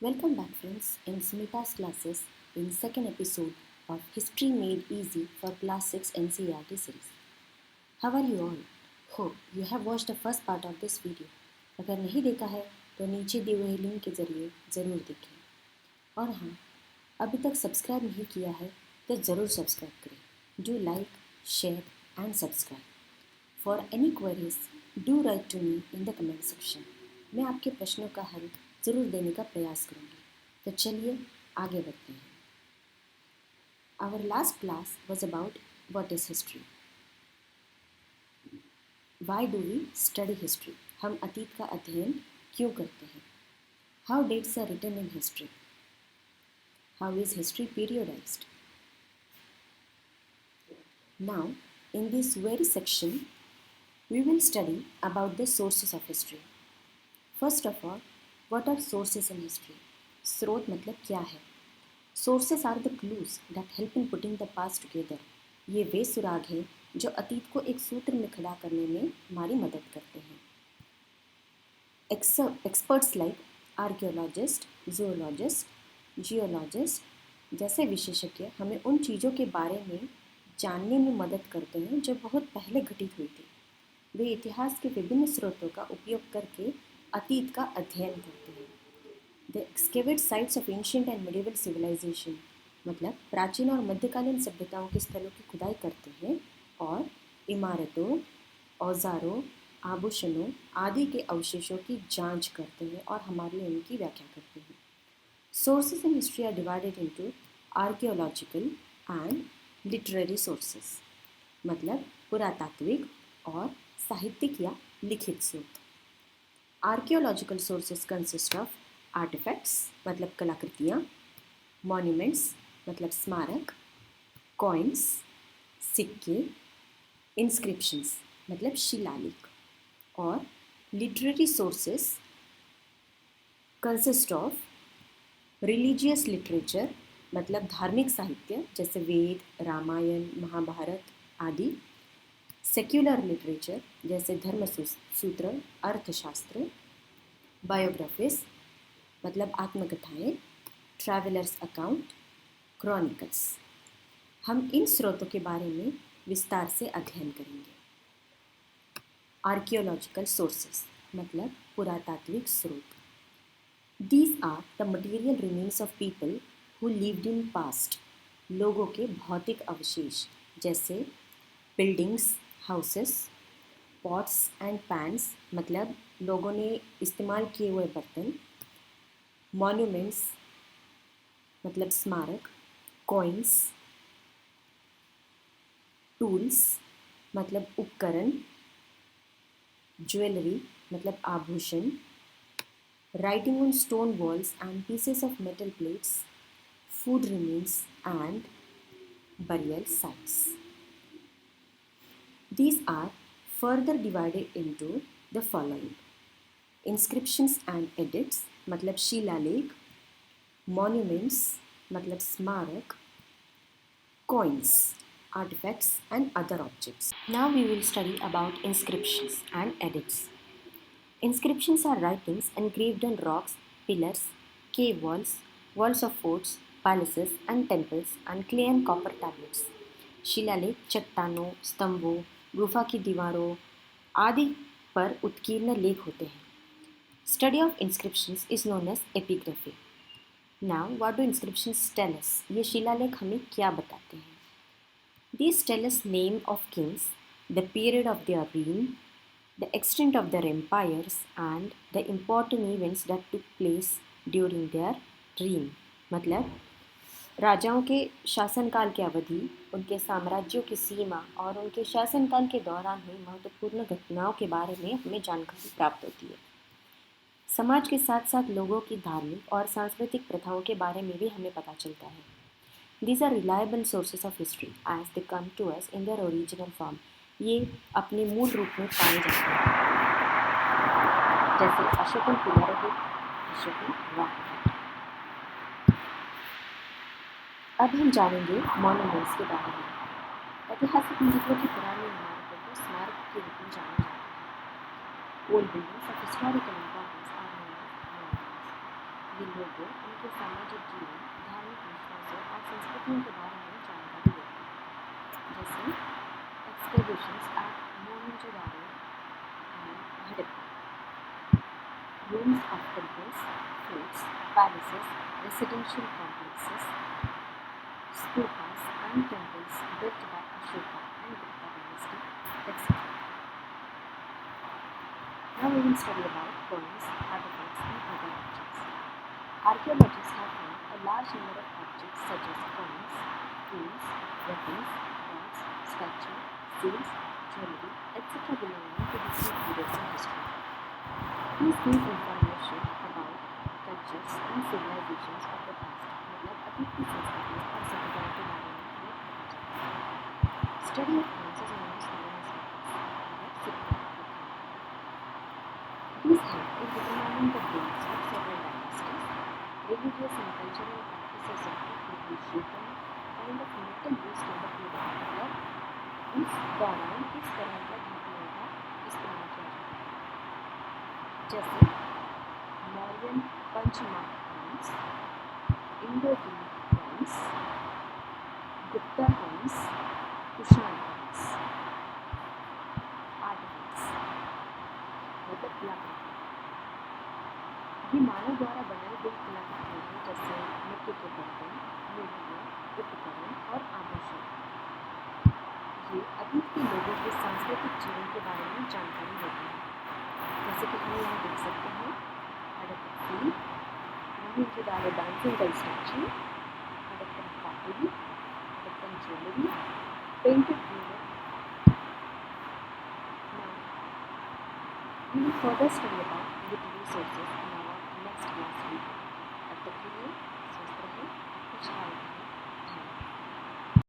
Welcome back, friends, in Smita's classes in second episode of History Made Easy for Class 6 NCERT series. How are you all? Hope you have watched the first part of this video. अगर नहीं देखा है तो नीचे दिए हुए link के जरिए ज़रूर देखें। और हाँ, अभी तक सब्सक्राइब नहीं किया है तो ज़रूर सब्सक्राइब करें। Do like, share and subscribe. For any queries do write to me in the comment section. मैं आपके प्रश्नों का हल ज़रूर देने का प्रयास करूँगी। तो चलिए आगे बढ़ते हैं। Our last class was about what is history. Why do we study history? हम अतीत का अध्ययन क्यों करते हैं? How dates are written in history? How is history periodized? Now in this very section we will study about the sources of history. First of all, what are sources in history? स्रोत मतलब क्या है? Sources are the clues that help in putting the past together. ये वे सुराग हैं जो अतीत को एक सूत्र में खड़ा करने में हमारी मदद करते हैं. Experts like archaeologist, zoologist, geologist जैसे विशेषज्ञ हमें उन चीज़ों के बारे में जानने में मदद करते हैं जो बहुत पहले घटित हुई थी. वे इतिहास के विभिन्न स्रोतों का उपयोग करके अतीत का अध्ययन करते हैं. The excavate sites of ancient and medieval civilisation मतलब प्राचीन और मध्यकालीन सभ्यताओं के स्थलों की खुदाई करते हैं और इमारतों, औजारों, आभूषणों आदि के अवशेषों की जांच करते हैं और हमारे लिए उनकी व्याख्या करते हैं. Sources in history are divided into archaeological and literary sources मतलब पुरातात्विक और साहित्यिक या लिखित स्रोत. Archaeological sources consist of artefacts मतलब कलाकृतियाँ, मॉन्यूमेंट्स मतलब स्मारक, कॉइन्स सिक्के, इंस्क्रिप्शंस मतलब शिलालेख. और literary sources consist of religious literature मतलब धार्मिक साहित्य जैसे वेद, रामायण, महाभारत आदि. सेक्युलर लिटरेचर जैसे धर्मसूत्र, अर्थशास्त्र, बायोग्राफीज मतलब आत्मकथाएं, ट्रैवलर्स अकाउंट, क्रॉनिकल्स. हम इन स्रोतों के बारे में विस्तार से अध्ययन करेंगे. आर्कियोलॉजिकल सोर्सेस मतलब पुरातात्विक स्रोत. These are the material remains of people who lived in past. लोगों के भौतिक अवशेष जैसे buildings, houses. Pots and pans मतलब लोगों ने इस्तेमाल किए हुए बर्तन. मॉन्यूमेंट्स मतलब स्मारक. कॉइन्स. टूल्स मतलब उपकरण. ज्वेलरी मतलब आभूषण. Writing on stone walls and pieces of metal plates. Food remains and burial sites. These are further divided into the following: inscriptions and edicts मतलब शिलालेख, monuments मतलब स्मारक, coins, artifacts and other objects. Now we will study about inscriptions and edicts. Inscriptions are writings engraved on rocks, pillars, cave walls, walls of forts, palaces and temples and clay and copper tablets. शिलालेख चट्टानों, स्तंभों, गुफा की दीवारों आदि पर उत्कीर्ण लेख होते हैं. Study of inscriptions is known as epigraphy. Now what do inscriptions tell us? ये शिलालेख हमें क्या बताते हैं? These tell us name of kings, the period of their reign, the extent of their empires and the important events that took place during their reign. मतलब राजाओं के शासनकाल की अवधि, उनके साम्राज्यों की सीमा और उनके शासनकाल के दौरान हुई महत्वपूर्ण घटनाओं के बारे में हमें जानकारी प्राप्त होती है. समाज के साथ साथ लोगों की धार्मिक और सांस्कृतिक प्रथाओं के बारे में भी हमें पता चलता है. These are reliable sources of history as they come to us in their original form. ये अपने मूल रूप में पाए जाते हैं जैसे अशोकन शिलालेख, अशोकन वाक. अब हम जानेंगे मॉन्यूमेंट्स के बारे में. ऐतिहासिक महत्व की पुरानी इमारतों को स्मारक के रूप में जाना जाता है. Old buildings of historical importance are known as monuments. ये लोगों उनके सामाजिक जीवन, धार्मिक विश्वासों और संस्कृतियों के बारे में जानकारी देते हैं, जैसे excavations at Mohenjo-daro and Harappa, ruins of temples, forts, palaces, residential complexes, stupas and temples built by Ashoka and Gupta dynasty, etc. Now we will study about coins, artifacts and other objects. Archaeologists have found a large number of objects such as coins, tools, weapons, gods, statues, seals, jewelry, etc. belonging to different periods in history. These give information about cultures and civilizations of the past. मतलब अतीत की संस्कृतियों और सभ्यताओं के बारे में हमें पता चलता है. Study of coins is known as numismatics, मतलब सिक्कों का अध्ययन. These help in determining the dates of several dynasties, religious and cultural practices of the previous shapen, kind of metal used in the period. मतलब इस दौरान किस तरह का धातुओं का इस्तेमाल किया जाता है, जैसे Mauryan punch mark coins, Indo Greek coins, Gupta coins, Kushan coins. Artefacts मतलब कलाकृति. ये मानव द्वारा बनाई गई कलाकृतियाँ हैं, जैसे मिट्टी के बर्तन, मूर्तियाँ, उपकरण और आभूषण. ये अतीत के लोगों के सांस्कृतिक जीवन के बारे में जानकारी देते हैं, जैसे कि हम यहाँ देख सकते हैं हड़प्पन फूल, Mohenjodaro dancing girl statue, Harappan pottery, Harappan jewellery, painted women. Now we will further study about literary sources in